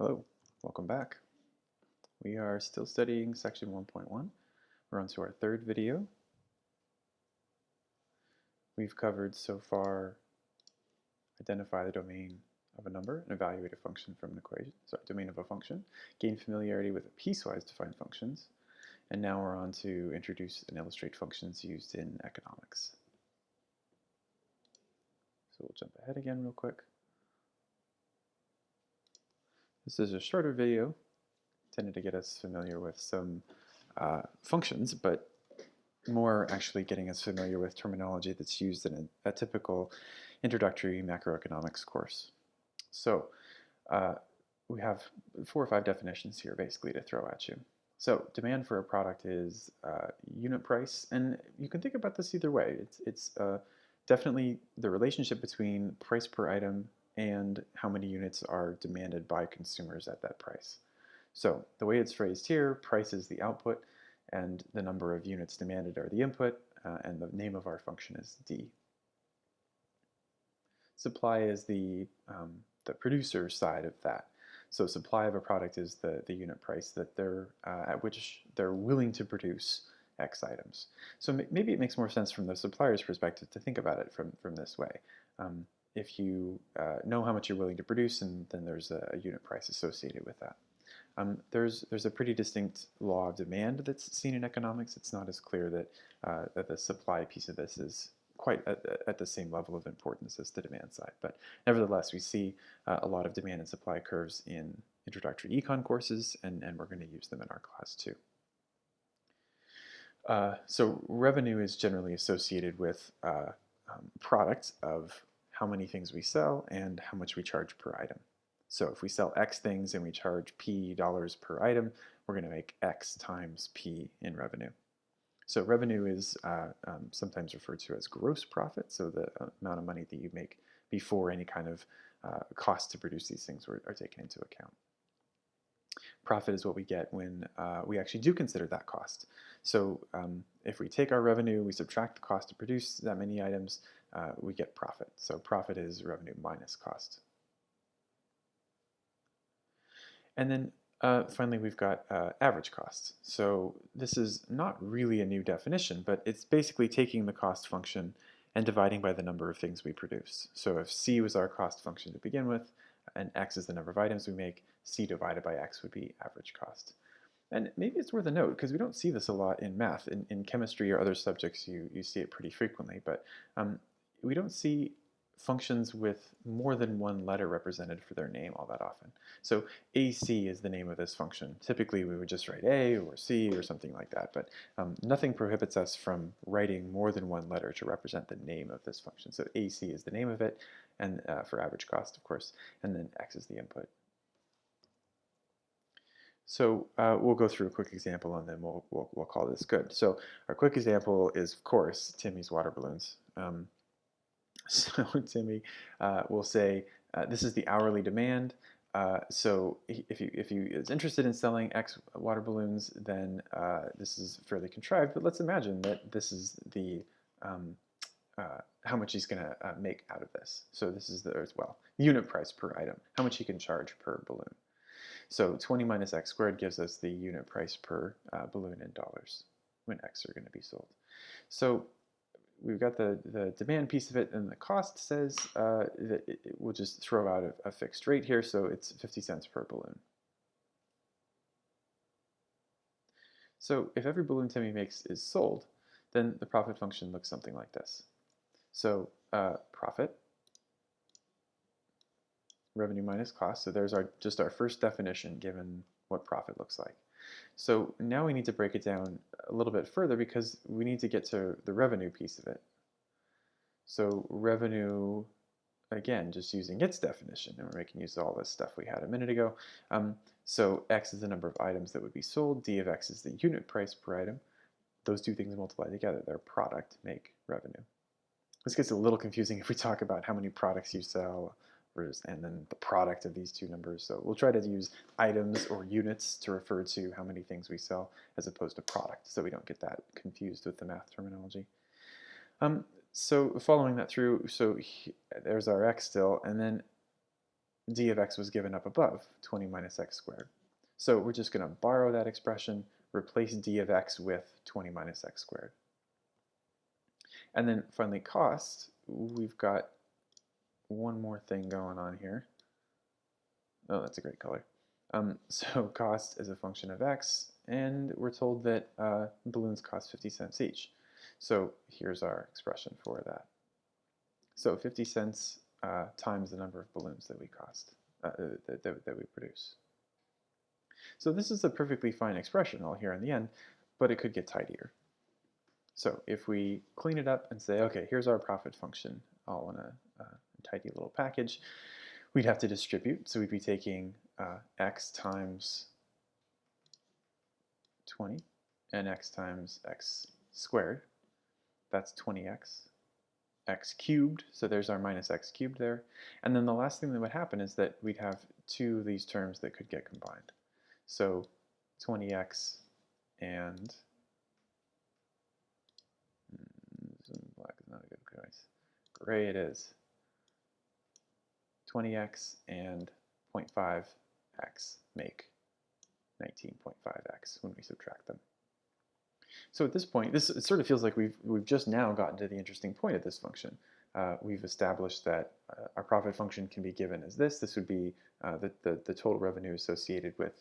Hello, welcome back. We are still studying section 1.1. We're on to our third video. We've covered so far identify the domain of a number and evaluate a function from an equation, domain of a function, gain familiarity with piecewise defined functions, and now we're on to introduce and illustrate functions used in economics. So we'll jump ahead again real quick. This is a shorter video, intended to get us familiar with some functions, but more actually getting us familiar with terminology that's used in a typical introductory macroeconomics course. So we have 4 or 5 definitions here basically to throw at you. So demand for a product is unit price, and you can think about this either way. It's definitely the relationship between price per item and how many units are demanded by consumers at that price. So the way it's phrased here, price is the output, and the number of units demanded are the input, and the name of our function is D. Supply is the producer side of that. So supply of a product is the unit price that they're at which they're willing to produce X items. So maybe it makes more sense from the supplier's perspective to think about it from this way. If you know how much you're willing to produce, and then there's a unit price associated with that. There's a pretty distinct law of demand that's seen in economics. It's not as clear that the supply piece of this is quite at the same level of importance as the demand side. But nevertheless, we see a lot of demand and supply curves in introductory econ courses, and we're going to use them in our class too. So revenue is generally associated with product of how many things we sell and how much we charge per item. So if we sell X things and we charge P dollars per item, we're going to make X times P in revenue. So revenue is sometimes referred to as gross profit, so the amount of money that you make before any kind of cost to produce these things are taken into account. Profit is what we get when we actually do consider that cost. So if we take our revenue, we subtract the cost to produce that many items, we get profit. So profit is revenue minus cost. And then finally, we've got average cost. So this is not really a new definition, but it's basically taking the cost function and dividing by the number of things we produce. So if C was our cost function to begin with, and X is the number of items we make, C divided by X would be average cost. And maybe it's worth a note, because we don't see this a lot in math. In chemistry or other subjects, you see it pretty frequently, but we don't see functions with more than one letter represented for their name all that often. So AC is the name of this function. Typically we would just write A or C or something like that, but nothing prohibits us from writing more than one letter to represent the name of this function. So AC is the name of it, and for average cost, of course, and then X is the input. So we'll go through a quick example, and then we'll call this good. So our quick example is, of course, Timmy's water balloons. So Timmy will say, this is the hourly demand. So if he is interested in selling X water balloons, then this is fairly contrived. But let's imagine that this is the how much he's going to make out of this. So this is the unit price per item, how much he can charge per balloon. So 20 minus X squared gives us the unit price per balloon in dollars when X are going to be sold. So we've got the demand piece of it, and the cost says that we'll just throw out a fixed rate here, so it's 50 cents per balloon. So if every balloon Timmy makes is sold, then the profit function looks something like this. So profit, revenue minus cost, so there's just our first definition given what profit looks like. So now we need to break it down a little bit further, because we need to get to the revenue piece of it. So revenue, again, just using its definition, and we're making use of all this stuff we had a minute ago. So X is the number of items that would be sold, D of X is the unit price per item. Those two things multiply together, their product make revenue. This gets a little confusing if we talk about how many products you sell, and then the product of these two numbers. So we'll try to use items or units to refer to how many things we sell, as opposed to product, so we don't get that confused with the math terminology. So following that through, so there's our X still, and then d of x was given up above, 20 minus x squared. So we're just going to borrow that expression, replace d of x with 20 minus x squared. And then finally cost, we've got one more thing going on here. Oh, that's a great color. So cost is a function of x, and we're told that balloons cost 50 cents each. So here's our expression for that. So 50 cents times the number of balloons that we that we produce. So this is a perfectly fine expression all here in the end, but it could get tidier. So if we clean it up and say, okay, here's our profit function all in a tidy little package, we'd have to distribute. So we'd be taking x times 20 and x times x squared. That's 20x. X cubed, so there's our minus x cubed there. And then the last thing that would happen is that we'd have two of these terms that could get combined. So 20x and black is not a good choice. Gray it is. 20x and 0.5x make 19.5x when we subtract them. So at this point, it sort of feels like we've just now gotten to the interesting point of this function. We've established that our profit function can be given as this. This would be the total revenue associated with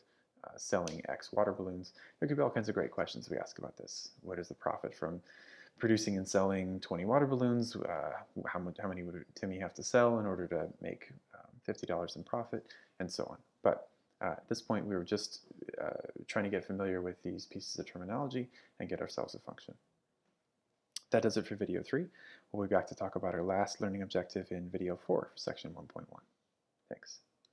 selling X water balloons. There could be all kinds of great questions we ask about this. What is the profit from producing and selling 20 water balloons? How many would Timmy have to sell in order to make $50 in profit, and so on. But at this point, we were just trying to get familiar with these pieces of terminology and get ourselves a function. That does it for video 3. We'll be back to talk about our last learning objective in video 4 for section 1.1. Thanks.